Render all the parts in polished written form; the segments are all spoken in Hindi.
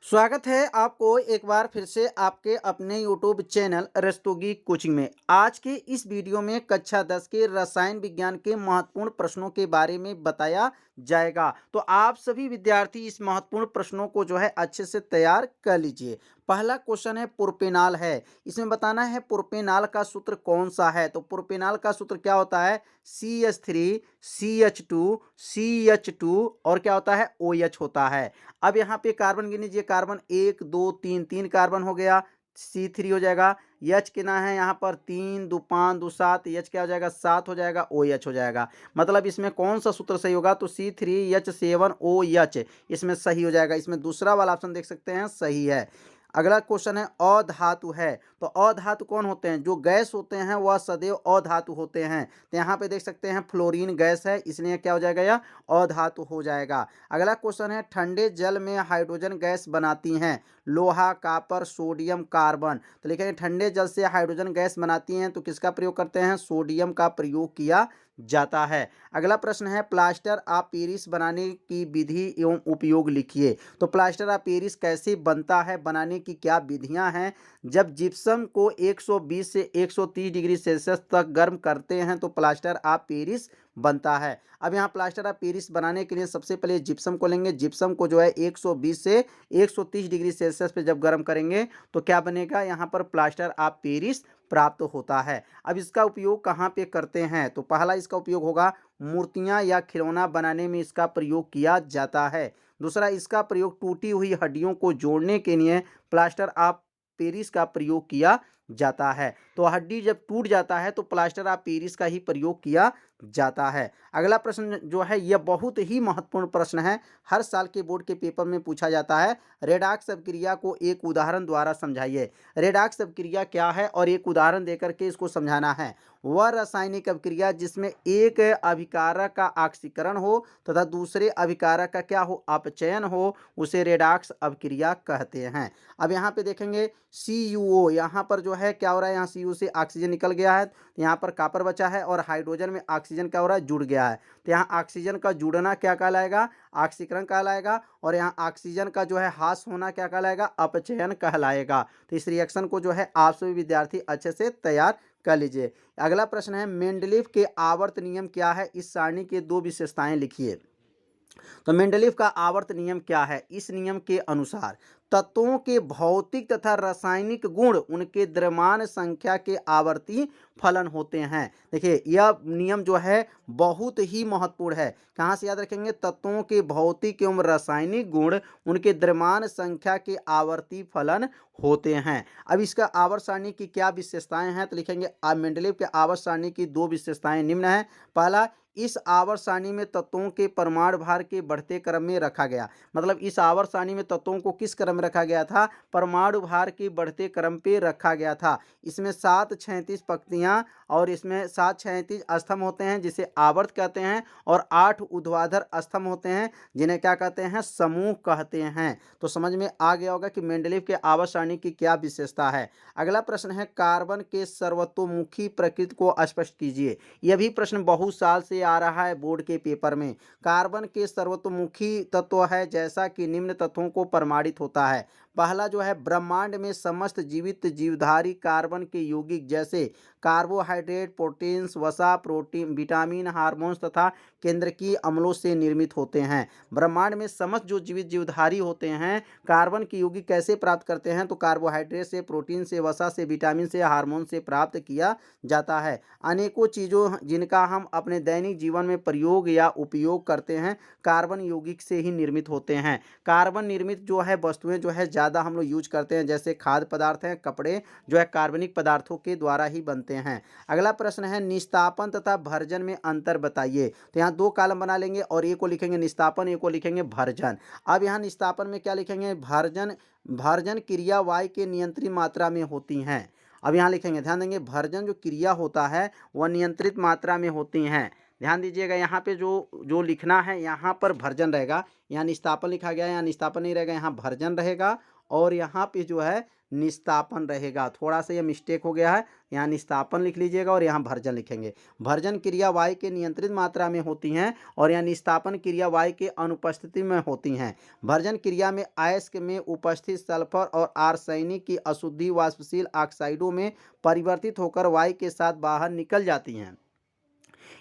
स्वागत है आपको एक बार फिर से आपके अपने YouTube चैनल रस्तोगी कोचिंग में। आज के इस वीडियो में कक्षा 10 के रसायन विज्ञान के महत्वपूर्ण प्रश्नों के बारे में बताया जाएगा। तो आप सभी विद्यार्थी इस महत्वपूर्ण प्रश्नों को जो है अच्छे से तैयार कर लीजिए। पहला क्वेश्चन है प्रोपेनॉल है। इसमें बताना है प्रोपेनॉल का सूत्र कौन सा है। तो प्रोपेनॉल का सूत्र क्या होता है? CH3 CH2 CH2 और क्या होता है? OH होता है। अब यहाँ पे कार्बन गिन लीजिए। कार्बन एक दो तीन, तीन कार्बन हो गया, C3 हो जाएगा। एच कितना है यहाँ पर? 3 2 5 2 7, एच क्या हो जाएगा? 7 हो जाएगा, OH हो जाएगा। मतलब इसमें कौन सा सूत्र सही होगा? तो C3H7OH इसमें सही हो जाएगा। इसमें दूसरा वाला ऑप्शन देख सकते हैं, सही है। अगला क्वेश्चन है अधातु है। तो अधातु कौन होते हैं? जो गैस होते हैं वह सदैव अधातु होते हैं। तो यहाँ पे देख सकते हैं फ्लोरीन गैस है, इसलिए क्या हो जाएगा? यह अधातु हो जाएगा। अगला क्वेश्चन है ठंडे जल में हाइड्रोजन गैस बनाती हैं लोहा, कापर, सोडियम, कार्बन। तो लिखेंगे ठंडे जल से हाइड्रोजन गैस बनाती हैं तो किसका प्रयोग करते हैं? सोडियम का प्रयोग किया जाता है। अगला प्रश्न है प्लास्टर ऑफ पेरिस बनाने की विधि एवं उपयोग लिखिए। तो प्लास्टर ऑफ पेरिस कैसे बनता है, बनाने की क्या विधियां हैं? जब जिप्सम को 120 से 130 डिग्री सेल्सियस तक गर्म करते हैं तो प्लास्टर ऑफ पेरिस बनता है। अब यहाँ प्लास्टर ऑफ पेरिस बनाने के लिए सबसे पहले जिप्सम को लेंगे। जिप्सम को जो है 120 से 130 डिग्री सेल्सियस पे जब गर्म करेंगे तो क्या बनेगा? यहाँ पर प्लास्टर ऑफ पेरिस प्राप्त होता है। अब इसका उपयोग कहाँ पे करते हैं? तो पहला इसका उपयोग होगा मूर्तियां या खिलौना बनाने में इसका प्रयोग किया जाता है। दूसरा, इसका प्रयोग टूटी हुई हड्डियों को जोड़ने के लिए प्लास्टर ऑफ पेरिस का प्रयोग किया जाता है। तो हड्डी जब टूट जाता है तो प्लास्टर ऑफ पेरिस का ही प्रयोग किया जाता है। अगला प्रश्न जो है यह बहुत ही महत्वपूर्ण प्रश्न है, हर साल के बोर्ड के पेपर में पूछा जाता है। रेडॉक्स अभिक्रिया को एक उदाहरण द्वारा समझाइए। रेडॉक्स अभिक्रिया क्या है और एक उदाहरण देकर के इसको समझाना है। वह रासायनिक अभिक्रिया जिसमें एक अभिकारक का ऑक्सीकरण हो तथा दूसरे अभिकारक का क्या हो? अपचयन हो, उसे रेडॉक्स अभिक्रिया कहते हैं। अब यहाँ पे देखेंगे CuO, यहाँ पर जो है क्या हो रहा है? यहाँ CU से ऑक्सीजन निकल गया है, तो यहाँ पर कॉपर बचा है और हाइड्रोजन में ऑक्सीजन क्या हो रहा है? जुड़ गया है। तो यहाँ ऑक्सीजन का जुड़ना क्या कहलाएगा? ऑक्सीकरण कहलाएगा। और यहाँ ऑक्सीजन का जो है ह्रास होना क्या कहलाएगा? अपचयन कहलाएगा। तो इस रिएक्शन को जो है आप सभी विद्यार्थी अच्छे से तैयार कर लीजिए। अगला प्रश्न है मेंडलीव के आवर्त नियम क्या है? इस सारणी के दो विशेषताएं लिखिए। तो मेंडलीव का आवर्त नियम क्या है? इस नियम के अनुसार तत्वों के भौतिक तथा रासायनिक गुण उनके द्रव्यमान संख्या के आवर्ती फलन होते हैं। देखिए यह नियम जो है बहुत ही महत्वपूर्ण है। कहाँ से याद रखेंगे? तत्वों के भौतिक एवं रासायनिक गुण उनके द्रव्यमान संख्या के आवर्ती फलन होते हैं। अब इसका आवर्त सारणी की क्या विशेषताएं हैं? तो लिखेंगे मेंडलीव के आवर्त सारणी की दो विशेषताएं निम्न है। पहला, इस आवर्त सारणी में तत्वों के परमाणु भार के बढ़ते क्रम में रखा गया। मतलब इस आवर्त सारणी में तत्वों को किस क्रम में रखा गया था? परमाणु भार के बढ़ते क्रम पे रखा गया था। इसमें 7 36 पंक्तियां और इसमें 7 36 स्तंभ होते हैं जिसे आवर्त कहते हैं, और 8 ऊर्ध्वाधर स्तंभ होते हैं जिन्हें क्या कहते हैं? समूह कहते हैं। तो समझ में आ गया होगा कि मेंडलीव के आवर्त सारणी की क्या विशेषता है। अगला प्रश्न है कार्बन के सर्वतोमुखी प्रकृति को स्पष्ट कीजिए। यह भी प्रश्न बहुत साल से आ रहा है बोर्ड के पेपर में। कार्बन के सर्वतोमुखी तत्व है जैसा कि निम्न तत्वों को प्रमाणित होता है। पहला जो है ब्रह्मांड में समस्त जीवित जीवधारी कार्बन के यौगिक जैसे कार्बोहाइड्रेट, प्रोटीन्स, वसा, प्रोटीन, विटामिन, हार्मोन्स तथा केंद्रकीय अम्लों से निर्मित होते हैं। ब्रह्मांड में समस्त जो जीवित जीवधारी होते हैं कार्बन के यौगिक कैसे प्राप्त करते हैं? तो कार्बोहाइड्रेट से, प्रोटीन से, वसा से, विटामिन से, हार्मोन से प्राप्त किया जाता है। अनेकों चीज़ों जिनका हम अपने दैनिक जीवन में प्रयोग या उपयोग करते हैं कार्बन यौगिक से ही निर्मित होते हैं। कार्बन निर्मित जो है वस्तुएं जो है ज़्यादा हम लोग यूज करते हैं, जैसे खाद्य पदार्थ हैं, कपड़े जो है कार्बनिक पदार्थों के द्वारा ही बनते हैं। अगला प्रश्न है निस्तापन तथा भर्जन में अंतर बताइए। तो यहाँ दो कॉलम बना लेंगे और एक को लिखेंगे निस्तापन, एक को लिखेंगे भर्जन। अब यहाँ निस्तापन में क्या लिखेंगे? भर्जन। भर्जन क्रिया वायु के नियंत्रित मात्रा में होती हैं। अब यहाँ लिखेंगे, ध्यान देंगे, भर्जन जो क्रिया होता है वह नियंत्रित मात्रा में होती हैं। ध्यान दीजिएगा यहाँ पे जो जो लिखना है यहाँ पर भर्जन रहेगा, यहाँ निस्तापन लिखा गया है, यहाँ निस्तापन नहीं रहेगा, यहाँ भर्जन रहेगा और यहाँ पे जो है निस्तापन रहेगा। थोड़ा सा ये मिस्टेक हो गया है, यहाँ निस्तापन लिख लीजिएगा और यहाँ भर्जन लिखेंगे। भर्जन क्रिया वायु के नियंत्रित मात्रा में होती हैं और यहाँ निस्तापन क्रिया वायु के अनुपस्थिति में होती हैं। भर्जन क्रिया में अयस्क में उपस्थित सल्फर और आर्सेनिक की अशुद्धि वाष्पशील ऑक्साइडों में परिवर्तित होकर वायु के साथ बाहर निकल जाती हैं।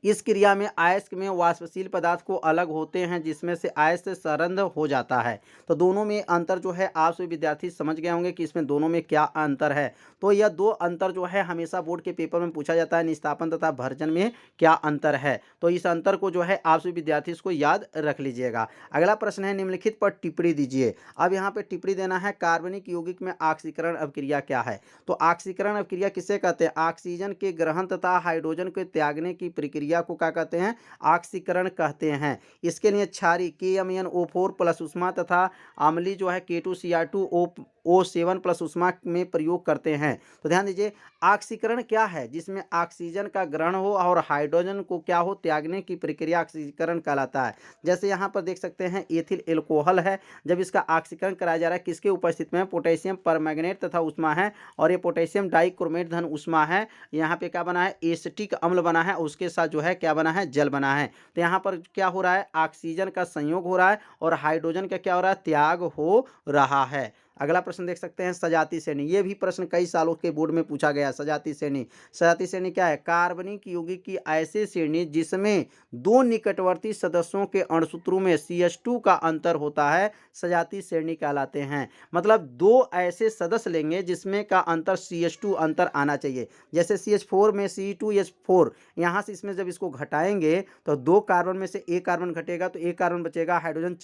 इस क्रिया में अयस्क में वाष्पशील पदार्थ को अलग होते हैं, जिसमें से अयस्क सरंध्र हो जाता है। तो दोनों में अंतर जो है आप सभी विद्यार्थी समझ गए होंगे कि इसमें दोनों में क्या अंतर है। तो यह दो अंतर जो है हमेशा बोर्ड के पेपर में पूछा जाता है, निस्तापन तथा भर्जन में क्या अंतर है। तो इस अंतर को जो है आप सभी विद्यार्थी इसको याद रख लीजिएगा। अगला प्रश्न है, निम्नलिखित पर टिप्पणी दीजिए। अब यहाँ पे टिप्पणी देना है, कार्बनिक यौगिक में ऑक्सीकरण अभिक्रिया क्या है। तो ऑक्सीकरण अभिक्रिया किसे कहते हैं? ऑक्सीजन के ग्रहण तथा हाइड्रोजन के त्यागने की प्रक्रिया को क्या कहते हैं? ऑक्सीकरण कहते हैं। इसके लिए क्षारीय KMnO4 प्लस उष्मा तथा अम्लीय जो है K2Cr2O7 प्लस उष्मा में प्रयोग करते हैं। तो ध्यान दीजिए, ऑक्सीकरण क्या है? जिसमें ऑक्सीजन का ग्रहण हो और हाइड्रोजन को क्या हो, त्यागने की प्रक्रिया ऑक्सीकरण कहलाता है। जैसे यहाँ पर देख सकते हैं एथिल एल्कोहल है, जब इसका ऑक्सीकरण कराया जा रहा है किसके उपस्थिति में? पोटेशियम परमैंगनेट तथा उष्मा है और ये पोटेशियम डाइक्रोमेट धन उष्मा है। यहाँ पे क्या बना है? एसिटिक अम्ल बना है, उसके साथ जो है क्या बना है? जल बना है। तो यहाँ पर क्या हो रहा है? ऑक्सीजन का संयोग हो रहा है और हाइड्रोजन का क्या हो रहा है? त्याग हो रहा है। अगला प्रश्न देख सकते हैं, सजाती श्रेणी। ये भी प्रश्न कई सालों के बोर्ड में पूछा गया। सजाती श्रेणी, सजाती श्रेणी क्या है? कार्बनिक यौगिक की ऐसी श्रेणी जिसमें दो निकटवर्ती सदस्यों के अणुसूत्रों में CH2 का अंतर होता है, सजाती श्रेणी कहलाते हैं। मतलब दो ऐसे सदस्य लेंगे जिसमें का अंतर CH2 अंतर आना चाहिए। जैसे CH4 में C2H4, यहाँ से इसमें जब इसको घटाएंगे तो दो कार्बन में से एक कार्बन घटेगा तो एक कार्बन बचेगा। हाइड्रोजन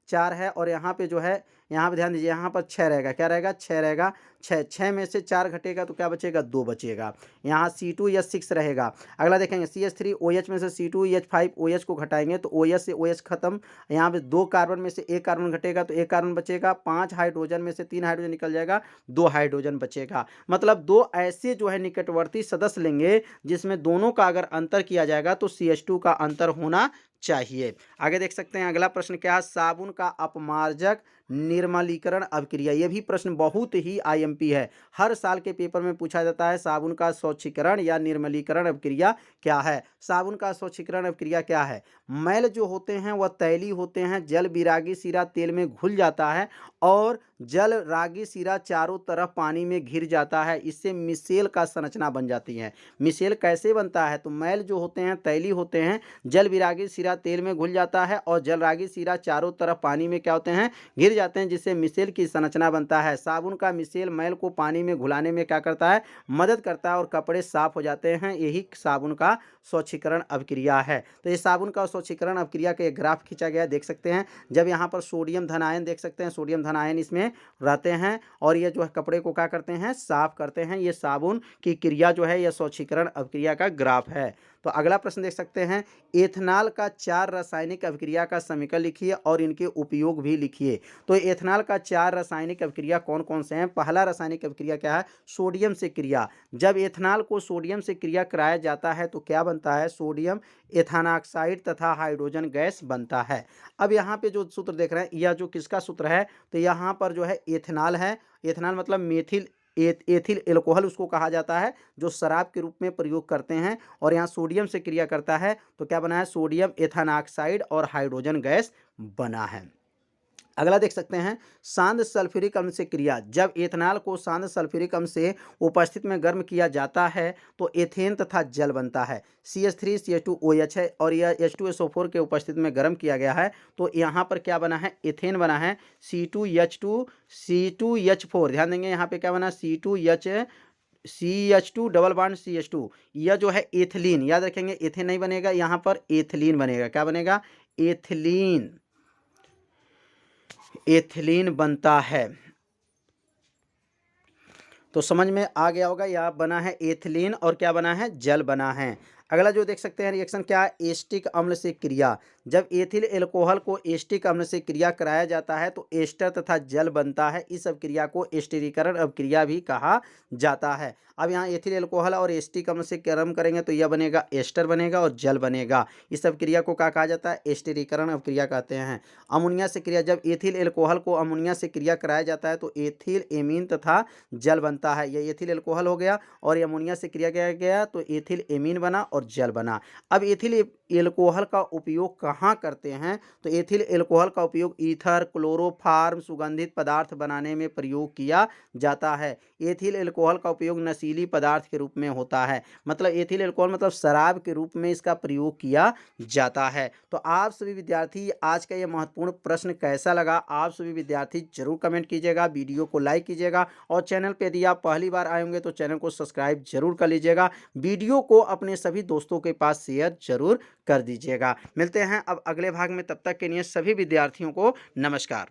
4 है और यहाँ पे जो है, यहाँ पे ध्यान दीजिए, यहाँ पर 6 रहेगा। क्या रहेगा? 6 रहेगा। 6 में से 4 घटेगा तो क्या बचेगा? 2 बचेगा। यहाँ C2H6 रहेगा। अगला देखेंगे, CH3OH में से C2H5OH को घटाएंगे तो OH से OH खत्म। यहाँ पे 2 कार्बन में से एक कार्बन घटेगा तो एक कार्बन बचेगा। 5 हाइड्रोजन में से 3 हाइड्रोजन निकल जाएगा, 2 हाइड्रोजन बचेगा। मतलब दो ऐसे जो है निकटवर्ती सदस्य लेंगे जिसमें दोनों का अगर अंतर किया जाएगा तो CH2 का अंतर होना चाहिए। आगे देख सकते हैं, अगला प्रश्न क्या है? साबुन का अपमार्जक निर्मलीकरण अभिक्रिया। यह भी प्रश्न बहुत ही IMP है, हर साल के पेपर में पूछा जाता है। साबुन का स्वच्छीकरण या निर्मलीकरण अभिक्रिया क्या है? साबुन का स्वच्छीकरण अभिक्रिया क्या है? मैल जो होते हैं वह तैलीय होते हैं, जल विरागी सिरा तेल में घुल जाता है और जल रागी सिरा चारों तरफ पानी में घिर जाता है। इससे मिसेल का संरचना बन जाती है। मिसेल कैसे बनता है? तो मैल जो होते हैं तैलीय होते हैं, जल विरागी सिरा तेल में घुल जाता है और जल रागी सिरा चारों तरफ पानी में क्या होते हैं? घिर जाते हैं, जिससे मिसेल की संरचना बनता है। साबुन का मिसेल मैल को पानी में घुलाने में क्या करता है? मदद करता है और कपड़े साफ हो जाते हैं। यही साबुन का स्वच्छीकरण अभिक्रिया है। तो ये साबुन का स्वच्छीकरण अभिक्रिया का एक ग्राफ खींचा गया, देख सकते हैं। जब यहाँ पर सोडियम धन आयन देख सकते हैं, सोडियम धन आयन इसमें रहते हैं और ये जो है कपड़े को क्या करते हैं? साफ करते हैं। ये साबुन की क्रिया जो है यह स्वच्छीकरण अभिक्रिया का ग्राफ है। तो अगला प्रश्न देख सकते हैं, एथेनॉल का 4 रासायनिक अभिक्रिया का समीकरण लिखिए और इनके उपयोग भी लिखिए। तो एथेनॉल का 4 रासायनिक अभिक्रिया कौन कौन से हैं? पहला रासायनिक अभिक्रिया क्या है? सोडियम से क्रिया। जब एथेनॉल को सोडियम से क्रिया कराया जाता है तो क्या बनता है? सोडियम एथानॉक्साइड तथा हाइड्रोजन गैस बनता है। अब यहाँ पे जो सूत्र देख रहे हैं, यह जो किसका सूत्र है? तो यहाँ पर जो है एथेनॉल है। एथेनॉल मतलब एथिल एल्कोहल उसको कहा जाता है, जो शराब के रूप में प्रयोग करते हैं। और यहाँ सोडियम से क्रिया करता है तो क्या बना है? सोडियम एथानॉक्साइड और हाइड्रोजन गैस बना है। अगला देख सकते हैं, सांद्र सल्फ्यूरिक अम्ल से क्रिया। जब एथेनॉल को सांद्र सल्फ्यूरिक अम्ल से उपस्थित में गर्म किया जाता है तो एथेन तथा जल बनता है। CH3CH2OH है और यह H2SO4 के उपस्थिति में गर्म किया गया है तो यहाँ पर क्या बना है? एथेन बना है। C2H4, ध्यान देंगे यहाँ पे क्या बना? CH2 double bond CH2। यह जो है एथिलीन, याद रखेंगे, एथेन नहीं बनेगा, यहाँ पर एथिलीन बनेगा। क्या बनेगा? एथिलीन बनता है। तो समझ में आ गया होगा, यह बना है एथिलीन और क्या बना है? जल बना है। अगला जो देख सकते हैं रिएक्शन क्या है, एस्टिक अम्ल से क्रिया। जब एथिल एल्कोहल को एस्टिक अम्ल से क्रिया कराया जाता है तो एस्टर तथा जल बनता है। इस अभिक्रिया को एस्टरीकरण अभिक्रिया भी कहा जाता है। अब यहाँ एथिल एल्कोहल और एस्टिक अम्ल से कर्म करेंगे तो यह बनेगा एस्टर बनेगा और जल बनेगा। इस अभिक्रिया को क्या कहा जाता है, एस्टरीकरण अभिक्रिया कहते हैं। अमोनिया से क्रिया, जब एथिल एल्कोहल को अमोनिया से क्रिया कराया जाता है तो एथिल एमीन तथा जल बनता है। यह एथिल एल्कोहल हो गया और अमोनिया से क्रिया किया गया तो एथिल एमीन बना और जल बना। अब एथिल एल्कोहल का उपयोग कहाँ करते हैं, तो एथिल एल्कोहल का उपयोग ईथर, क्लोरोफार्म, सुगंधित पदार्थ बनाने में प्रयोग किया जाता है। एथिल एल्कोहल का उपयोग नशीली पदार्थ के रूप में होता है। मतलब एथिल एल्कोहल मतलब शराब के रूप में इसका प्रयोग किया जाता है। तो आप सभी विद्यार्थी आज का यह महत्वपूर्ण प्रश्न कैसा लगा, आप सभी विद्यार्थी जरूर कमेंट कीजिएगा, वीडियो को लाइक कीजिएगा और चैनल पे यदि आप पहली बार आए होंगे तो चैनल को सब्सक्राइब जरूर कर लीजिएगा। वीडियो को अपने सभी दोस्तों के पास शेयर जरूर कर दीजिएगा। मिलते हैं अब अगले भाग में, तब तक के लिए सभी विद्यार्थियों को नमस्कार।